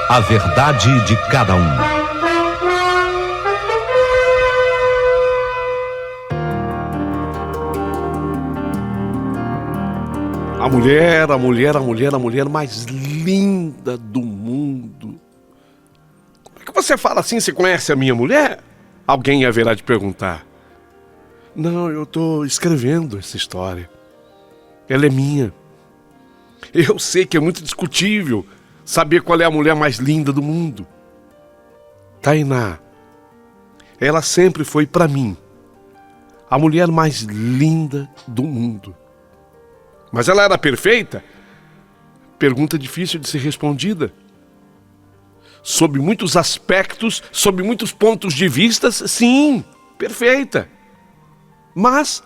A verdade de cada um. A mulher mais linda do mundo. Como é que você fala assim? Você conhece a minha mulher? Alguém haverá de perguntar. Não, eu estou escrevendo essa história. Ela é minha. Eu sei que é muito discutível saber qual é a mulher mais linda do mundo. Tainá. Ela sempre foi para mim a mulher mais linda do mundo. Mas ela era perfeita? Pergunta difícil de ser respondida. Sob muitos aspectos, sob muitos pontos de vista, sim, perfeita. Mas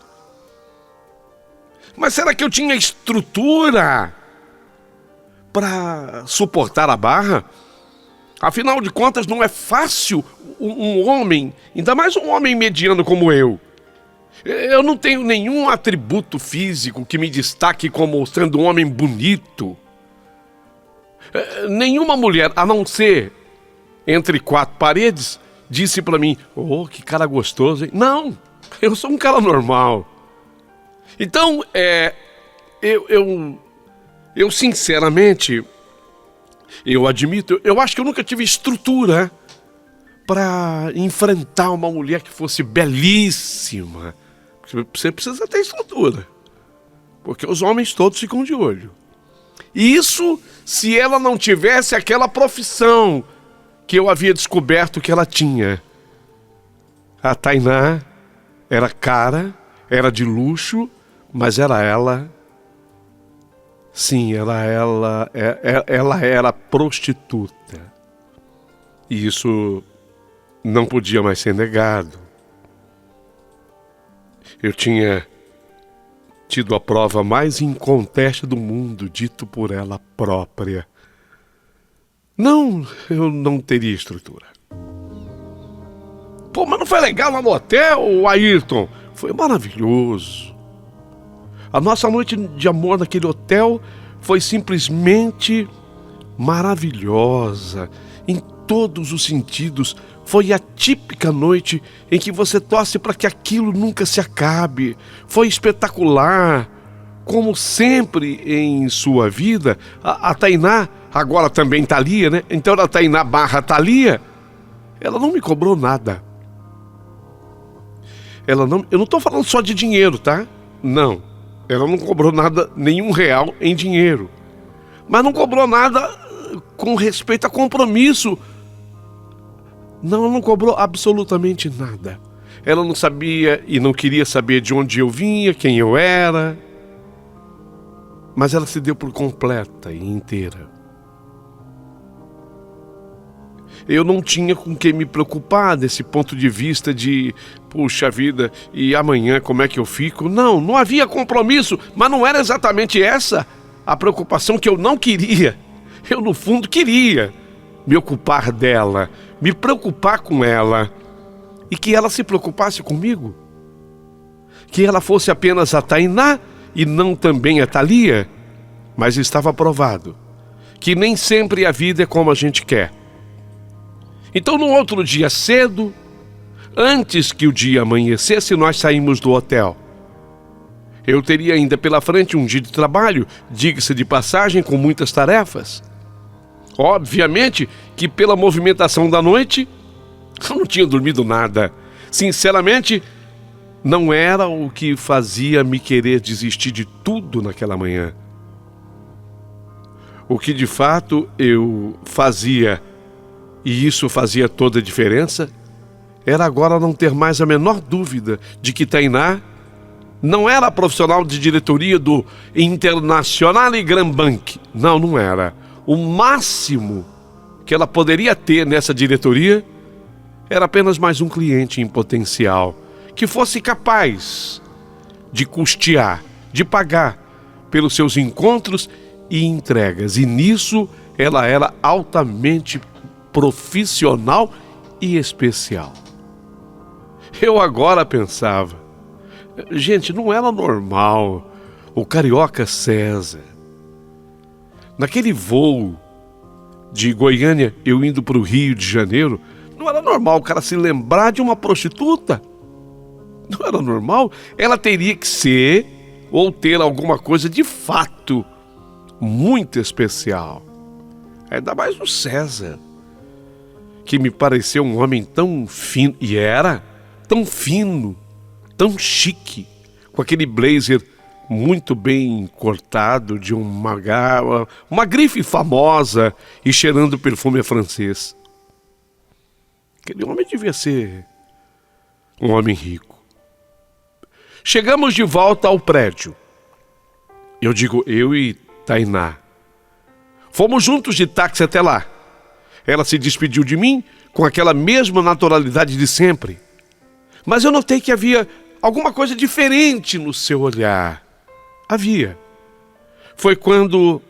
será que eu tinha estrutura para suportar a barra? Afinal de contas, não é fácil um homem, ainda mais um homem mediano como eu. Eu não tenho nenhum atributo físico que me destaque como sendo um homem bonito. Nenhuma mulher, a não ser entre quatro paredes, disse pra mim: "Oh, que cara gostoso, hein?" Não, eu sou um cara normal. Então, eu sinceramente, eu admito, eu acho que eu nunca tive estrutura para enfrentar uma mulher que fosse belíssima. Você precisa ter estrutura, porque os homens todos ficam de olho. Isso se ela não tivesse aquela profissão que eu havia descoberto que ela tinha. A Tainá era cara, era de luxo, mas era ela. Sim, ela era prostituta. E isso não podia mais ser negado. Eu tinha tido a prova mais inconteste do mundo, dito por ela própria. Não, eu não teria estrutura. Pô, mas não foi legal lá no hotel, Ayrton? Foi maravilhoso. A nossa noite de amor naquele hotel foi simplesmente maravilhosa, em todos os sentidos. Foi a típica noite em que você torce para que aquilo nunca se acabe. Foi espetacular. Como sempre em sua vida, a Tainá, agora também Thalia, né? Então a Tainá barra Thalia, ela não me cobrou nada. Eu não estou falando só de dinheiro, tá? Não. Ela não cobrou nada, nenhum real em dinheiro. Mas não cobrou nada com respeito a compromisso. Não, ela não cobrou absolutamente nada. Ela não sabia e não queria saber de onde eu vinha, quem eu era. Mas ela se deu por completa e inteira. Eu não tinha com que me preocupar desse ponto de vista de, puxa vida, e amanhã como é que eu fico? Não havia compromisso, mas não era exatamente essa a preocupação que eu não queria. Eu, no fundo, queria me ocupar dela, me preocupar com ela, e que ela se preocupasse comigo. Que ela fosse apenas a Tainá e não também a Thalia. Mas estava provado que nem sempre a vida é como a gente quer. Então, no outro dia cedo, antes que o dia amanhecesse, nós saímos do hotel. Eu teria ainda pela frente um dia de trabalho, diga-se de passagem, com muitas tarefas. Obviamente que pela movimentação da noite, eu não tinha dormido nada. Sinceramente, não era o que fazia me querer desistir de tudo naquela manhã. O que de fato eu fazia, e isso fazia toda a diferença, era agora não ter mais a menor dúvida de que Tainá não era profissional de diretoria do Internazionale Gran Bank. Não era. O máximo que ela poderia ter nessa diretoria era apenas mais um cliente em potencial que fosse capaz de custear, de pagar pelos seus encontros e entregas. E nisso ela era altamente profissional e especial. Eu agora pensava, gente, não era normal o carioca César naquele voo de Goiânia, eu indo para o Rio de Janeiro, não era normal o cara se lembrar de uma prostituta. Não era normal. Ela teria que ser ou ter alguma coisa de fato muito especial. Ainda mais o César, que me pareceu um homem tão fino, e era tão fino, tão chique, com aquele blazer muito bem cortado de uma grife famosa e cheirando perfume francês. Aquele homem devia ser um homem rico. Chegamos de volta ao prédio. Eu digo, eu e Tainá. Fomos juntos de táxi até lá. Ela se despediu de mim com aquela mesma naturalidade de sempre. Mas eu notei que havia alguma coisa diferente no seu olhar. Havia. Foi quando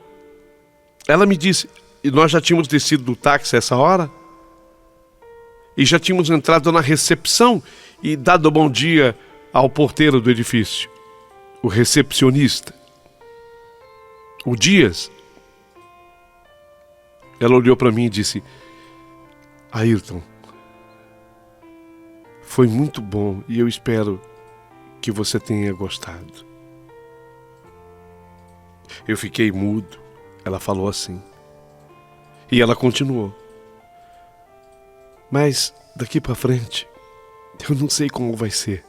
ela me disse, e nós já tínhamos descido do táxi essa hora, e já tínhamos entrado na recepção e dado bom dia ao porteiro do edifício, o recepcionista, o Dias. Ela olhou para mim e disse, Ayrton, foi muito bom e eu espero que você tenha gostado. Eu fiquei mudo, ela falou assim. E ela continuou. Mas daqui para frente, eu não sei como vai ser.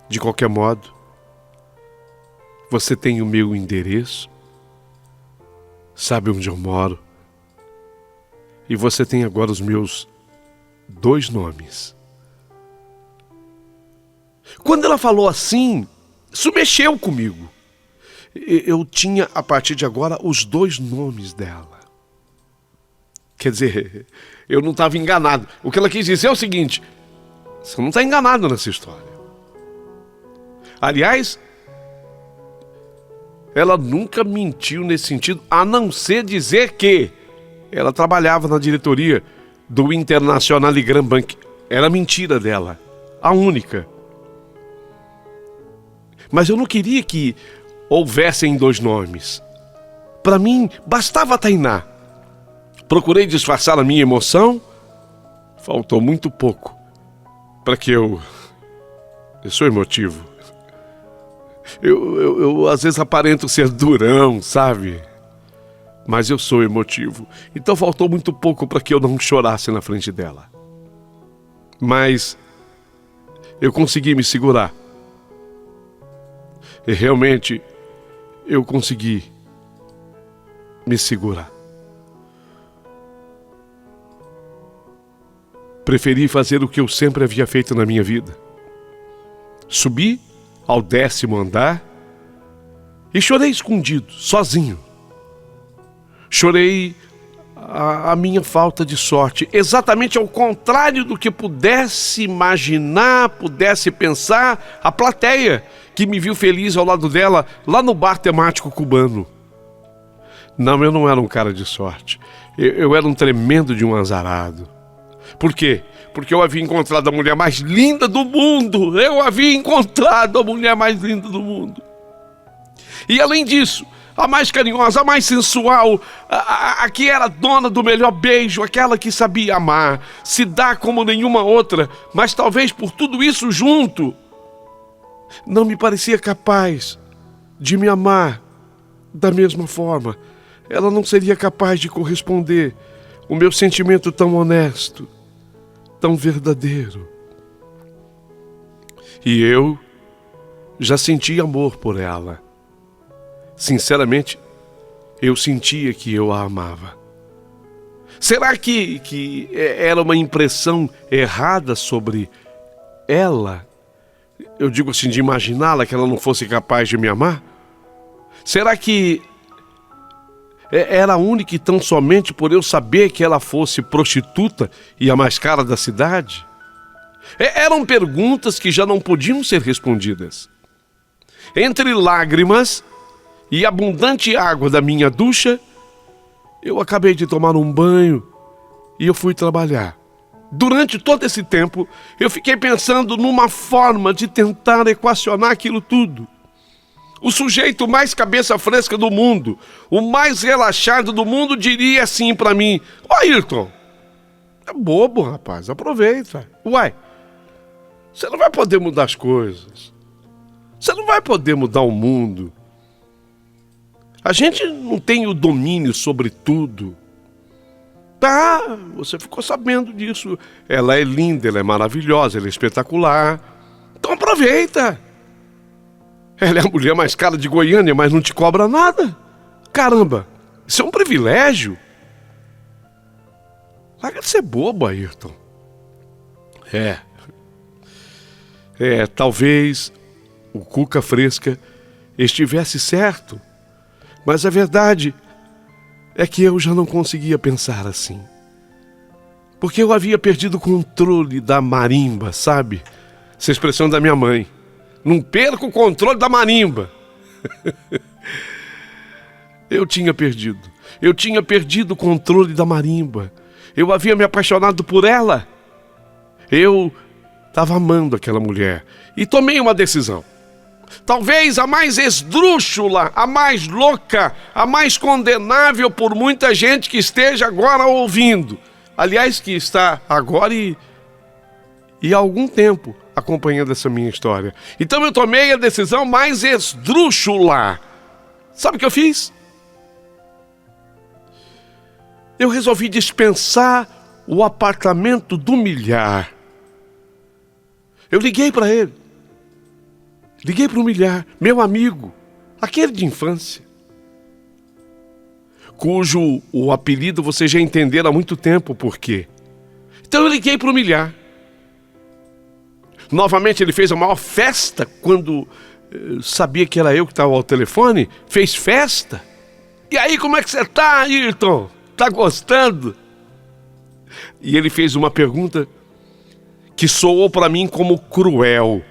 De qualquer modo, você tem o meu endereço, sabe onde eu moro, e você tem agora os meus 2 nomes. Quando ela falou assim, isso mexeu comigo. Eu tinha, a partir de agora, os 2 nomes dela. Quer dizer, eu não estava enganado. O que ela quis dizer é o seguinte, você não está enganado nessa história. Aliás, ela nunca mentiu nesse sentido, a não ser dizer que ela trabalhava na diretoria do International Grand Bank. Era mentira dela, a única. Mas eu não queria que houvessem 2 nomes. Para mim, bastava a Tainá. Procurei disfarçar a minha emoção. Faltou muito pouco para que eu sou emotivo. Eu às vezes aparento ser durão, sabe? Mas eu sou emotivo. Então faltou muito pouco para que eu não chorasse na frente dela. Mas eu consegui me segurar. E realmente eu consegui me segurar. Preferi fazer o que eu sempre havia feito na minha vida. Subi ao 10º andar e chorei escondido, sozinho. Chorei a minha falta de sorte, exatamente ao contrário do que pudesse imaginar, pudesse pensar a plateia que me viu feliz ao lado dela, lá no bar temático cubano. Não, eu não era um cara de sorte. Eu era um tremendo de um azarado. Por quê? Porque eu havia encontrado a mulher mais linda do mundo. Eu havia encontrado a mulher mais linda do mundo. E além disso, a mais carinhosa, a mais sensual, a que era dona do melhor beijo, aquela que sabia amar, se dar como nenhuma outra, mas talvez por tudo isso junto, não me parecia capaz de me amar da mesma forma. Ela não seria capaz de corresponder o meu sentimento tão honesto, tão verdadeiro. E eu já sentia amor por ela. Sinceramente, eu sentia que eu a amava. Será que era uma impressão errada sobre ela? Eu digo assim, de imaginá-la, que ela não fosse capaz de me amar? Será que era única e tão somente por eu saber que ela fosse prostituta e a mais cara da cidade? Eram perguntas que já não podiam ser respondidas. Entre lágrimas e abundante água da minha ducha, eu acabei de tomar um banho e eu fui trabalhar. Durante todo esse tempo, eu fiquei pensando numa forma de tentar equacionar aquilo tudo. O sujeito mais cabeça fresca do mundo, o mais relaxado do mundo, diria assim pra mim: Ô Ayrton, é bobo, rapaz, aproveita. Uai, você não vai poder mudar as coisas. Você não vai poder mudar o mundo. A gente não tem o domínio sobre tudo. Tá, você ficou sabendo disso. Ela é linda, ela é maravilhosa, ela é espetacular. Então aproveita. Ela é a mulher mais cara de Goiânia, mas não te cobra nada. Caramba, isso é um privilégio. Larga de ser bobo, Ayrton. Talvez o Cuca Fresca estivesse certo, mas a verdade é que eu já não conseguia pensar assim. Porque eu havia perdido o controle da marimba, sabe? Essa expressão da minha mãe. Não perco o controle da marimba. Eu tinha perdido o controle da marimba. Eu havia me apaixonado por ela. Eu estava amando aquela mulher e tomei uma decisão. Talvez a mais esdrúxula, a mais louca, a mais condenável por muita gente que esteja agora ouvindo. Aliás, que está agora e há algum tempo acompanhando essa minha história. Então eu tomei a decisão mais esdrúxula. Sabe o que eu fiz? Eu resolvi dispensar o apartamento do Milhar. Eu liguei para ele. Liguei para o Milhar, meu amigo, aquele de infância, cujo o apelido você já entendeu há muito tempo por quê. Então eu liguei para o Milhar. Novamente ele fez a maior festa quando sabia que era eu que estava ao telefone. Fez festa. E aí, como é que você está, Ayrton? Tá gostando? E ele fez uma pergunta que soou para mim como cruel.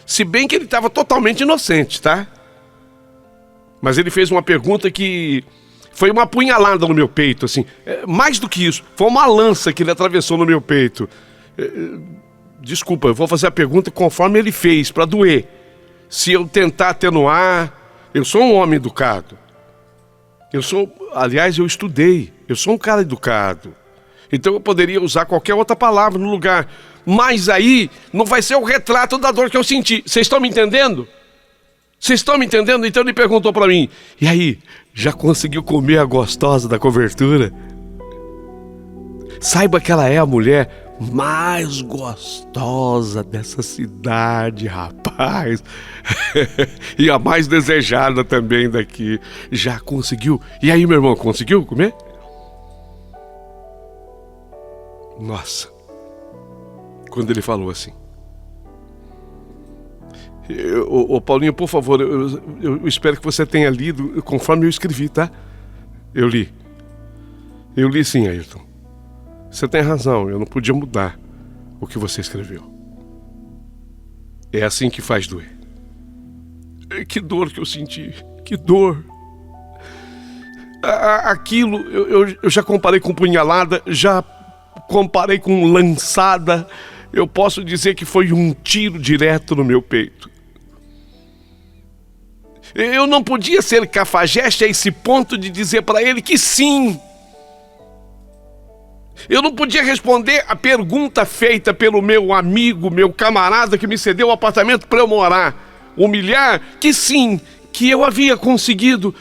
Se bem que ele estava totalmente inocente, tá? Mas ele fez uma pergunta que foi uma apunhalada no meu peito, assim. Mais do que isso, foi uma lança que ele atravessou no meu peito. Desculpa, eu vou fazer a pergunta conforme ele fez, para doer. Se eu tentar atenuar, eu sou um homem educado. Aliás, eu estudei. Eu sou um cara educado. Então eu poderia usar qualquer outra palavra no lugar. Mas aí não vai ser o retrato da dor que eu senti. Vocês estão me entendendo? Vocês estão me entendendo? Então ele perguntou para mim: e aí, já conseguiu comer a gostosa da cobertura? Saiba que ela é a mulher mais gostosa dessa cidade, rapaz. E a mais desejada também daqui. Já conseguiu? E aí, meu irmão, conseguiu comer? Nossa. Quando ele falou assim: ô Paulinho, por favor, eu espero que você tenha lido conforme eu escrevi, tá? Eu li sim, Ayrton. Você tem razão, eu não podia mudar o que você escreveu. É assim que faz doer. Que dor que eu senti, que dor. Aquilo, eu já comparei com punhalada, já comparei com lançada. Eu posso dizer que foi um tiro direto no meu peito. Eu não podia ser cafajeste a esse ponto de dizer para ele que sim. Eu não podia responder a pergunta feita pelo meu amigo, meu camarada que me cedeu o apartamento para eu morar. Humilhar que sim, que eu havia conseguido.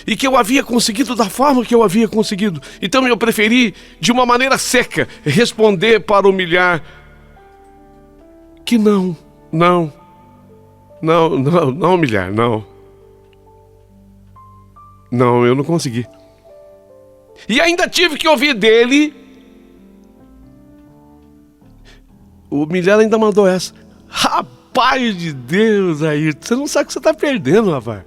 E que eu havia conseguido da forma que eu havia conseguido. Então eu preferi, de uma maneira seca, responder para humilhar que não, humilhar, não. Não, eu não consegui. E ainda tive que ouvir dele. O Milhar ainda mandou essa: rapaz de Deus, Ayrton, você não sabe o que você está perdendo, rapaz.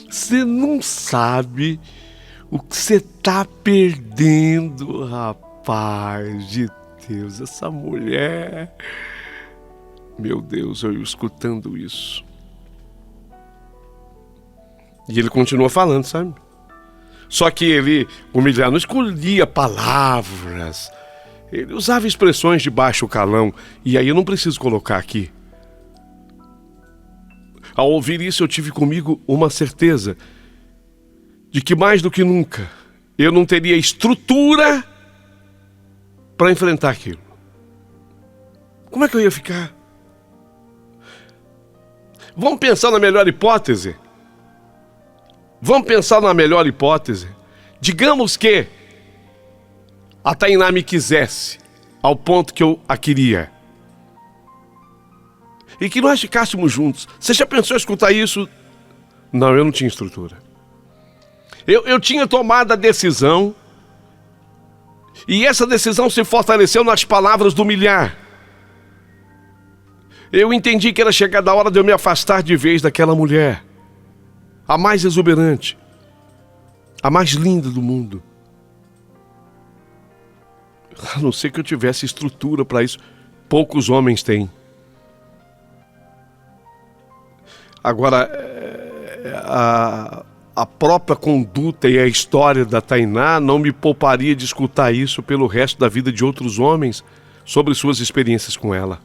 Você não sabe o que você está perdendo, rapaz de Deus. Essa mulher. Meu Deus, eu escutando isso. E ele continua falando, sabe? Só que ele, o Milhar, não escolhia palavras. Ele usava expressões de baixo calão, e aí eu não preciso colocar aqui. Ao ouvir isso, eu tive comigo uma certeza de que mais do que nunca eu não teria estrutura para enfrentar aquilo. Como é que eu ia ficar? Vamos pensar na melhor hipótese? Digamos que a Tainá me quisesse ao ponto que eu a queria. E que nós ficássemos juntos. Você já pensou em escutar isso? Não, eu não tinha estrutura. Eu tinha tomado a decisão, e essa decisão se fortaleceu nas palavras do milhar. Eu entendi que era chegada a hora de eu me afastar de vez daquela mulher, a mais exuberante, a mais linda do mundo. A não ser que eu tivesse estrutura para isso. Poucos homens têm. Agora, a própria conduta e a história da Tainá não me pouparia de escutar isso pelo resto da vida de outros homens sobre suas experiências com ela.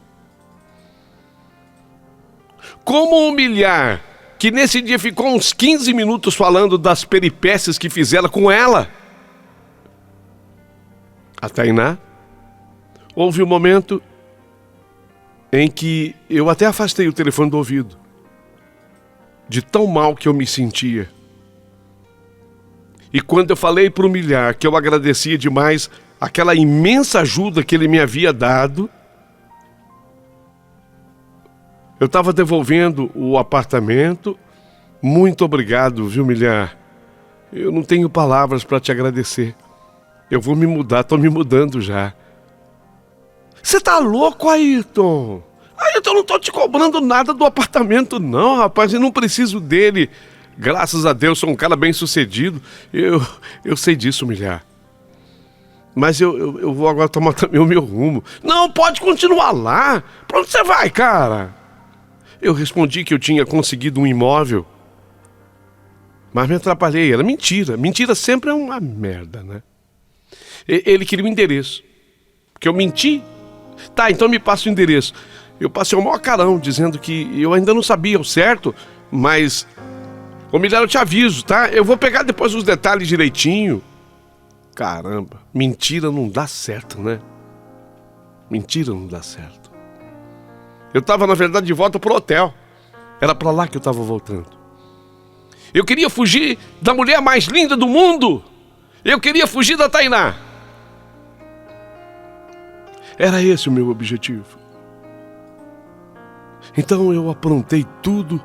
Como humilhar que nesse dia ficou uns 15 minutos falando das peripécias que fizeram com ela? A Tainá, houve um momento em que eu até afastei o telefone do ouvido, de tão mal que eu me sentia. E quando eu falei para o milhar que eu agradecia demais aquela imensa ajuda que ele me havia dado, eu estava devolvendo o apartamento. Muito obrigado, viu, milhar? Eu não tenho palavras para te agradecer. Eu vou me mudar, estou me mudando já. Você tá louco, Ayrton? Ayrton, eu não estou te cobrando nada do apartamento não, rapaz. Eu não preciso dele. Graças a Deus, sou um cara bem sucedido. Eu sei disso, milhar. Mas eu vou agora tomar também o meu rumo. Não, pode continuar lá. Pra onde você vai, cara? Eu respondi que eu tinha conseguido um imóvel. Mas me atrapalhei. Era mentira. Mentira sempre é uma merda, né? Ele queria o endereço. Porque eu menti. Tá, então me passa o endereço. Eu passei o maior carão dizendo que eu ainda não sabia o certo, mas... Ô, milhar, eu te aviso, tá? Eu vou pegar depois os detalhes direitinho. Caramba, mentira não dá certo, né? Mentira não dá certo. Eu tava, na verdade, de volta pro hotel. Era pra lá que eu tava voltando. Eu queria fugir da mulher mais linda do mundo. Eu queria fugir da Tainá. Era esse o meu objetivo. Então eu aprontei tudo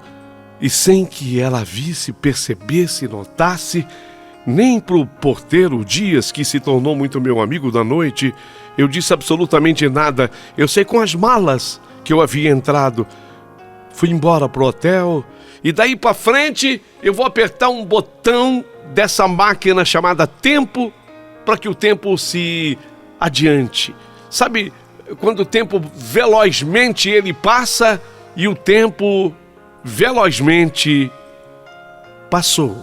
e sem que ela visse, percebesse, notasse, nem pro porteiro Dias, que se tornou muito meu amigo da noite, eu disse absolutamente nada. Eu sei com as malas que eu havia entrado. Fui embora pro hotel e daí pra frente eu vou apertar um botão dessa máquina chamada tempo para que o tempo se adiante. Sabe, quando o tempo velozmente ele passa e o tempo velozmente passou.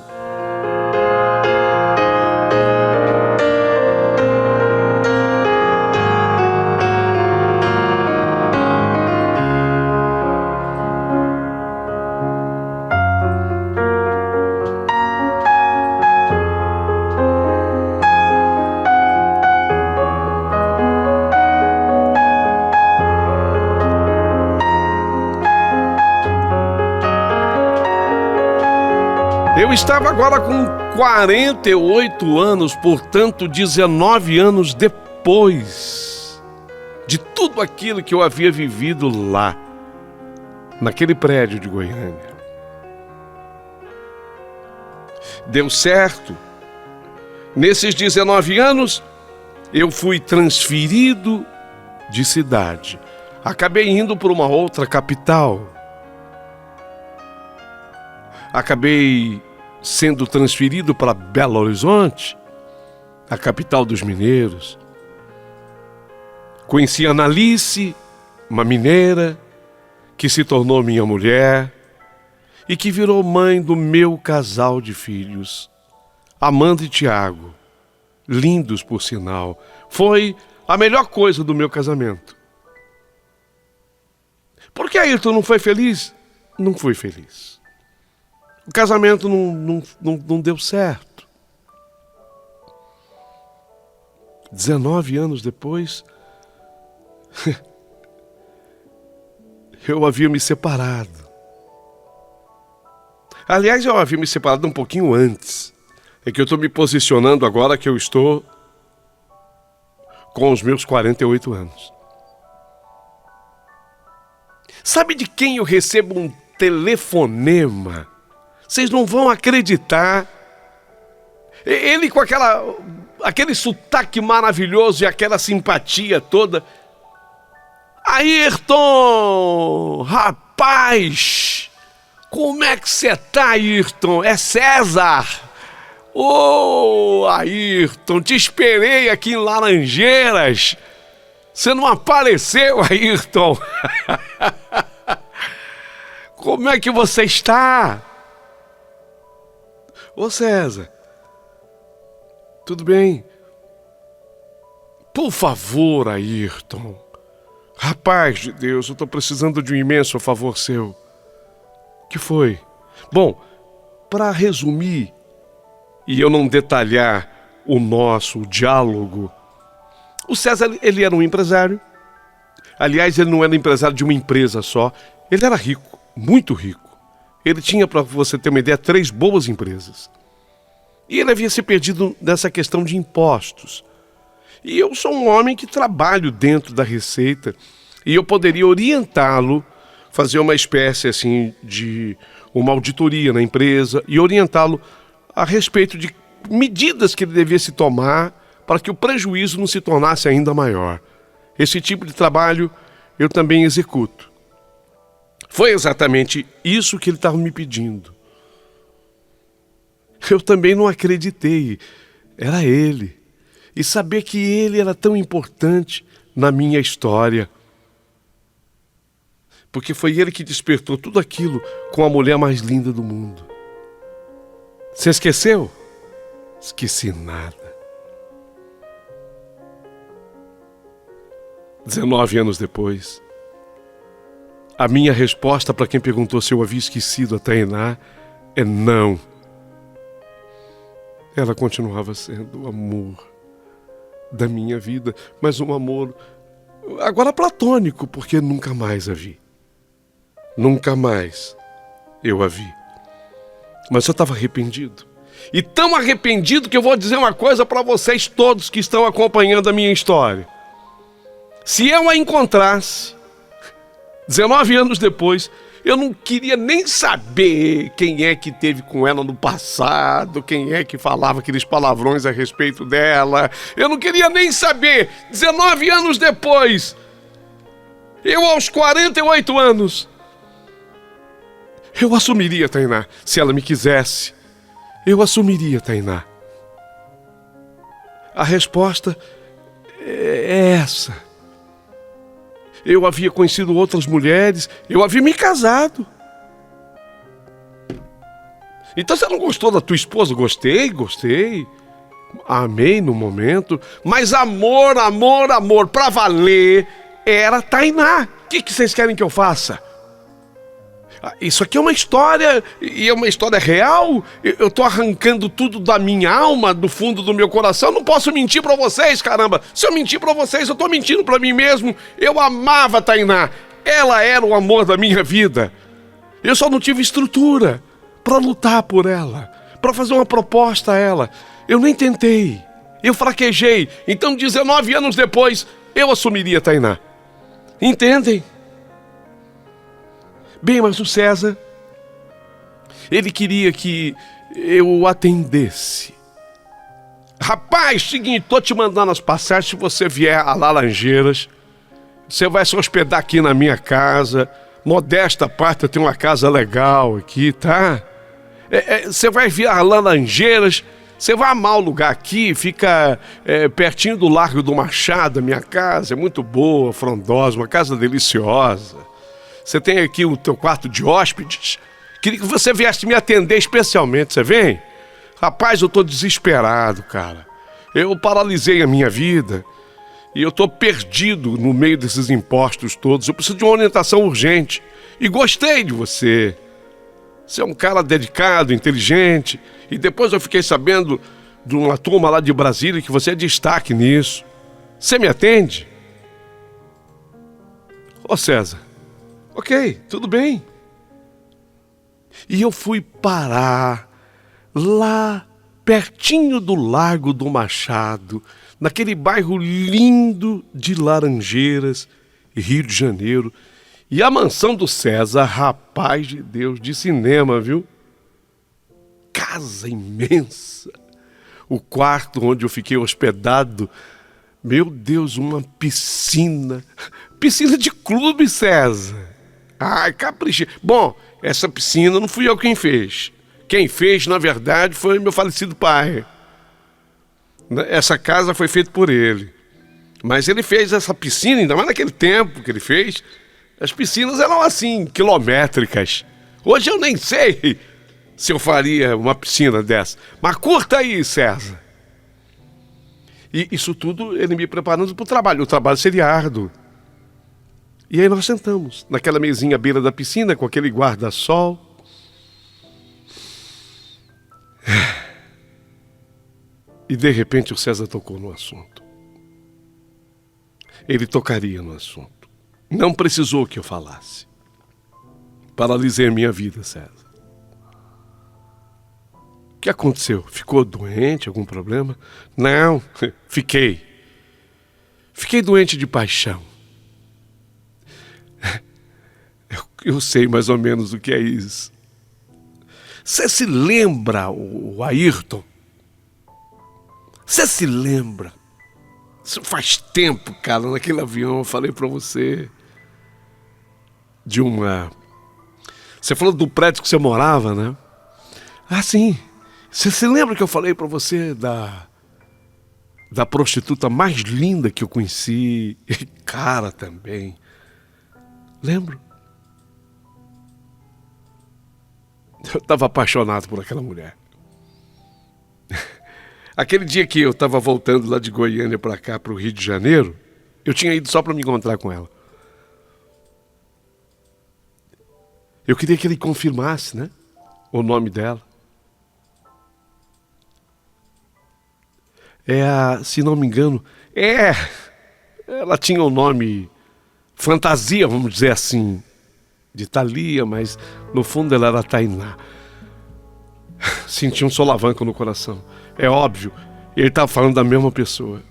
Eu estava agora com 48 anos, portanto 19 anos depois de tudo aquilo que eu havia vivido lá, naquele prédio de Goiânia. Deu certo. Nesses 19 anos, eu fui transferido de cidade. Acabei indo para uma outra capital. Acabei sendo transferido para Belo Horizonte, a capital dos mineiros. Conheci a Analice, uma mineira, que se tornou minha mulher e que virou mãe do meu casal de filhos, Amanda e Tiago, lindos por sinal. Foi a melhor coisa do meu casamento. Por que Ayrton não foi feliz? Não fui feliz. O casamento não deu certo. 19 anos depois, eu havia me separado. Aliás, eu havia me separado um pouquinho antes. É que eu estou me posicionando agora que eu estou com os meus 48 anos. Sabe de quem eu recebo um telefonema? Vocês não vão acreditar. Ele com aquele sotaque maravilhoso e aquela simpatia toda. Ayrton! Rapaz! Como é que você tá, Ayrton? É César! Ô, Ayrton, te esperei aqui em Laranjeiras. Você não apareceu, Ayrton? Como é que você está? Ô, César, tudo bem? Por favor, Ayrton. Rapaz de Deus, eu estou precisando de um imenso favor seu. O que foi? Bom, para resumir e eu não detalhar o nosso diálogo, o César, ele era um empresário. Aliás, ele não era empresário de uma empresa só. Ele era rico, muito rico. Ele tinha, para você ter uma ideia, 3 boas empresas. E ele havia se perdido nessa questão de impostos. E eu sou um homem que trabalho dentro da Receita e eu poderia orientá-lo, fazer uma espécie assim de uma auditoria na empresa e orientá-lo a respeito de medidas que ele devia se tomar para que o prejuízo não se tornasse ainda maior. Esse tipo de trabalho eu também executo. Foi exatamente isso que ele estava me pedindo. Eu também não acreditei. Era ele. E saber que ele era tão importante na minha história. Porque foi ele que despertou tudo aquilo com a mulher mais linda do mundo. Você esqueceu? Esqueci nada. 19 anos depois, a minha resposta para quem perguntou se eu havia esquecido a Tainá é não. Ela continuava sendo o amor da minha vida, mas um amor agora platônico, porque nunca mais a vi. Nunca mais eu a vi. Mas eu estava arrependido. E tão arrependido que eu vou dizer uma coisa para vocês todos que estão acompanhando a minha história. Se eu a encontrasse 19 anos depois, eu não queria nem saber quem é que teve com ela no passado, quem é que falava aqueles palavrões a respeito dela. Eu não queria nem saber. 19 anos depois, eu aos 48 anos, eu assumiria, Tainá. Se ela me quisesse, eu assumiria, Tainá. A resposta é essa. Eu havia conhecido outras mulheres, eu havia me casado. Então você não gostou da tua esposa? Gostei. Amei no momento, mas amor, pra valer, era Tainá. O que vocês querem que eu faça? Isso aqui é uma história, e é uma história real. Eu tô arrancando tudo da minha alma, do fundo do meu coração. Eu não posso mentir pra vocês, caramba. Se eu mentir pra vocês, eu tô mentindo pra mim mesmo. Eu amava a Tainá. Ela era o amor da minha vida. Eu só não tive estrutura pra lutar por ela, pra fazer uma proposta a ela. Eu nem tentei. Eu fraquejei. Então, 19 anos depois, eu assumiria a Tainá. Entendem? Bem, mas o César, ele queria que eu o atendesse. Rapaz, seguinte, tô te mandando as passagens, se você vier a Laranjeiras, você vai se hospedar aqui na minha casa. Modesta parte, eu tenho uma casa legal aqui, tá? Você vai vir a Laranjeiras, você vai amar o lugar aqui, fica pertinho do Largo do Machado, a minha casa é muito boa, frondosa, uma casa deliciosa. Você tem aqui o teu quarto de hóspedes. Queria que você viesse me atender especialmente, você vem? Rapaz, eu tô desesperado, cara. Eu paralisei a minha vida. E eu estou perdido no meio desses impostos todos. Eu preciso de uma orientação urgente. E gostei de você. Você é um cara dedicado, inteligente. E depois eu fiquei sabendo de uma turma lá de Brasília que você é destaque nisso. Você me atende? Ô César, ok, tudo bem. E eu fui parar lá pertinho do Largo do Machado, naquele bairro lindo de Laranjeiras, Rio de Janeiro. E a mansão do César, rapaz de Deus, de cinema, viu? Casa imensa. O quarto onde eu fiquei hospedado, meu Deus, uma piscina. Piscina de clube, César. Ai, caprichei. Bom, essa piscina não fui eu quem fez. Quem fez, na verdade, foi meu falecido pai. Essa casa foi feita por ele. Mas ele fez essa piscina, ainda mais naquele tempo que ele fez. As piscinas eram assim, quilométricas. Hoje eu nem sei se eu faria uma piscina dessa. Mas curta aí, César. E isso tudo ele me preparando para o trabalho. O trabalho seria árduo. E aí nós sentamos naquela mesinha à beira da piscina com aquele guarda-sol. E de repente o César tocou no assunto. Ele tocaria no assunto. Não precisou que eu falasse. Paralisei a minha vida, César. O que aconteceu? Ficou doente? Algum problema? Não, fiquei. Fiquei doente de paixão. Eu sei mais ou menos o que é isso. Você se lembra, o Ayrton? Você se lembra? Isso faz tempo, cara, naquele avião eu falei pra você de uma... Você falou do prédio que você morava, né? Ah, sim. Você se lembra que eu falei pra você da prostituta mais linda que eu conheci? E cara também. Lembro. Eu estava apaixonado por aquela mulher. Aquele dia que eu estava voltando lá de Goiânia para cá, para o Rio de Janeiro, eu tinha ido só para me encontrar com ela. Eu queria que ele confirmasse, né? O nome dela. Se não me engano, ela tinha um nome fantasia, vamos dizer assim, de Thalia, mas no fundo ela era Tainá. Senti um solavanco no coração. É óbvio, ele estava falando da mesma pessoa.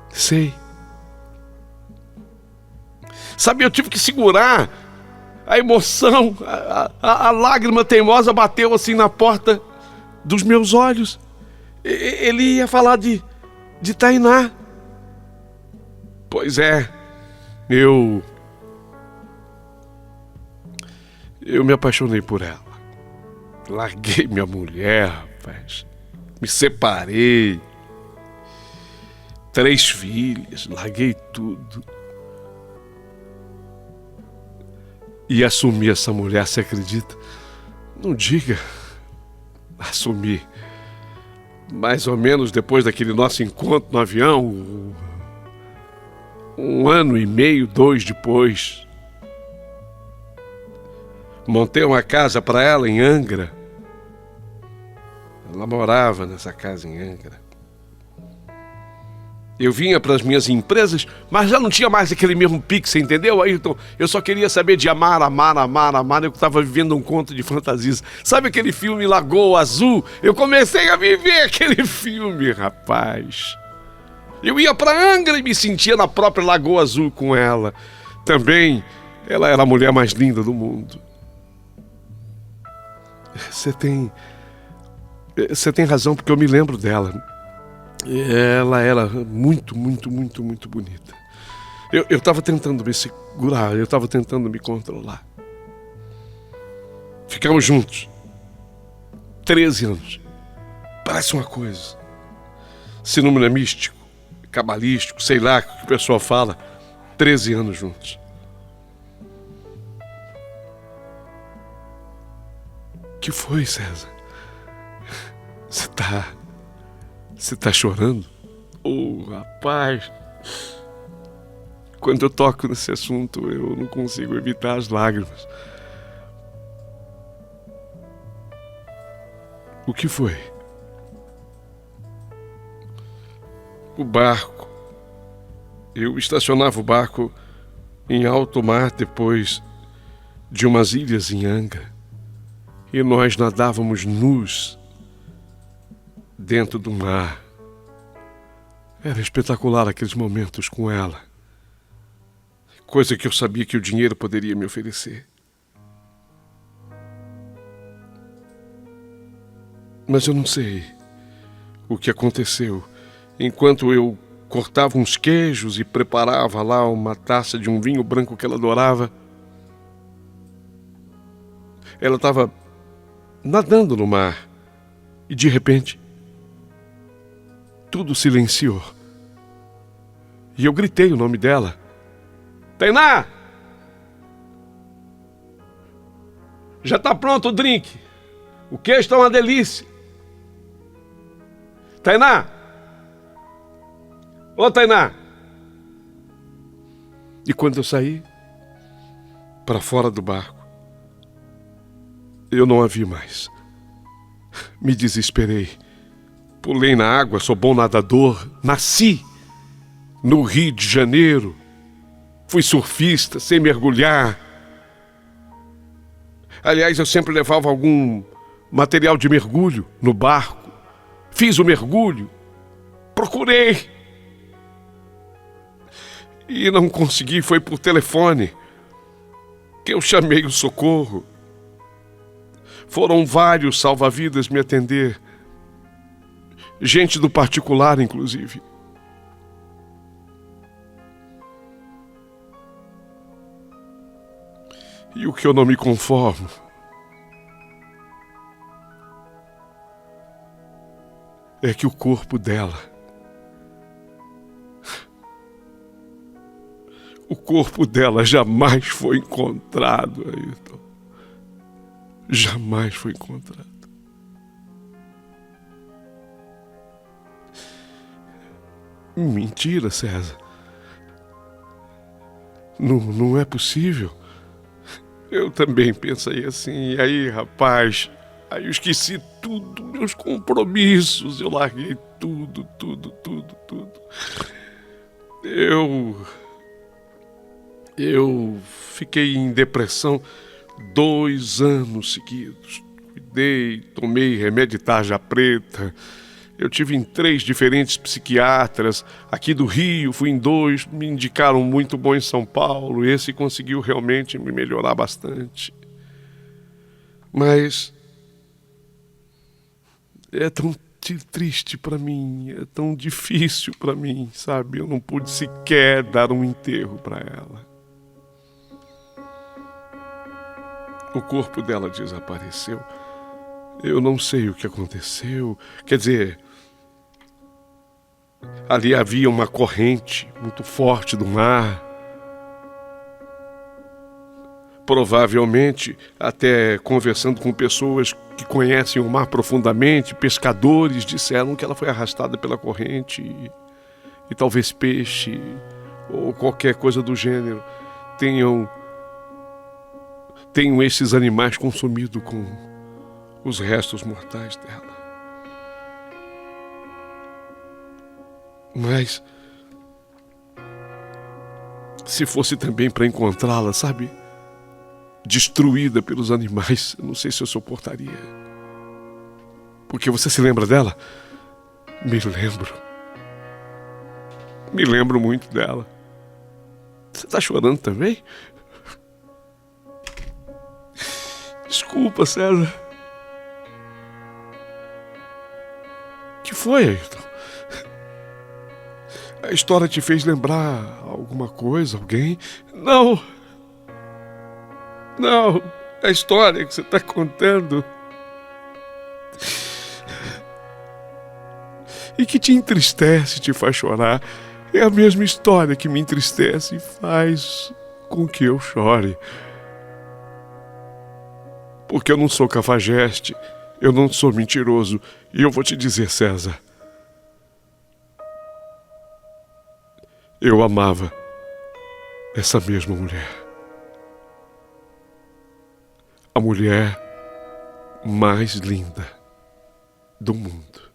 Sei. Sabe, eu tive que segurar a emoção, a lágrima teimosa bateu assim na porta dos meus olhos. Ele ia falar de Tainá. Pois é, eu me apaixonei por ela. Larguei minha mulher, rapaz. Me separei. 3 filhas, larguei tudo. E assumi essa mulher, você acredita? Não diga. Assumi. Mais ou menos depois daquele nosso encontro no avião, 1 ano e meio, 2 depois. Montei uma casa para ela em Angra. Ela morava nessa casa em Angra. Eu vinha para as minhas empresas, mas já não tinha mais aquele mesmo pique, você entendeu, Ayrton? Eu só queria saber de amar, amar, amar, amar. Eu estava vivendo um conto de fantasias. Sabe aquele filme Lagoa Azul? Eu comecei a viver aquele filme, rapaz. Eu ia para Angra e me sentia na própria Lagoa Azul com ela. Também, ela era a mulher mais linda do mundo. Você tem razão, porque eu me lembro dela. Ela era muito, muito, muito, muito bonita. Eu estava tentando me segurar, eu estava tentando me controlar. Ficamos juntos 13 anos. Parece uma coisa. Esse número é místico, cabalístico, sei lá o que o pessoal fala. 13 anos juntos. O que foi, César? Você tá chorando? Rapaz, quando eu toco nesse assunto, eu não consigo evitar as lágrimas. O que foi? O barco. Eu estacionava o barco em alto mar depois de umas ilhas em Angra. E nós nadávamos nus dentro do mar. Era espetacular aqueles momentos com ela. Coisa que eu sabia que o dinheiro poderia me oferecer. Mas eu não sei o que aconteceu. Enquanto eu cortava uns queijos e preparava lá uma taça de um vinho branco que ela adorava, ela estava nadando no mar e, de repente, tudo silenciou. E eu gritei o nome dela. Tainá! Já está pronto o drink. O queijo está uma delícia. Tainá! Ô, Tainá! E quando eu saí para fora do barco, eu não a vi mais. Me desesperei. Pulei na água, sou bom nadador. Nasci no Rio de Janeiro. Fui surfista, sei mergulhar. Aliás, eu sempre levava algum material de mergulho no barco. Fiz o mergulho. Procurei. E não consegui, foi por telefone que eu chamei o socorro. Foram vários salva-vidas me atender. Gente do particular, inclusive. E o que eu não me conformo é que o corpo dela, jamais foi encontrado, Ayrton. Jamais foi encontrado. Mentira, César. Não é possível. Eu também pensei assim. E aí, rapaz, aí eu esqueci tudo, meus compromissos. Eu larguei tudo. Eu fiquei em depressão 2 anos seguidos. Cuidei, tomei remédio de tarja preta. Eu tive em 3 diferentes psiquiatras. Aqui do Rio, fui em 2. Me indicaram muito bom em São Paulo. Esse conseguiu realmente me melhorar bastante. Mas é tão triste para mim, é tão difícil para mim, sabe? Eu não pude sequer dar um enterro para ela. O corpo dela desapareceu. Eu não sei o que aconteceu. Quer dizer, ali havia uma corrente muito forte do mar. Provavelmente, até conversando com pessoas que conhecem o mar profundamente, pescadores disseram que ela foi arrastada pela corrente e talvez peixe ou qualquer coisa do gênero tenham esses animais consumido com os restos mortais dela. Mas se fosse também para encontrá-la, sabe? Destruída pelos animais, eu não sei se eu suportaria. Porque você se lembra dela? Me lembro. Me lembro muito dela. Você tá chorando também? Desculpa, César. O que foi, Ayrton? A história te fez lembrar alguma coisa, alguém? Não, a história que você está contando e que te entristece, te faz chorar, é a mesma história que me entristece e faz com que eu chore. Porque eu não sou cafajeste, eu não sou mentiroso, e eu vou te dizer, César, eu amava essa mesma mulher. A mulher mais linda do mundo.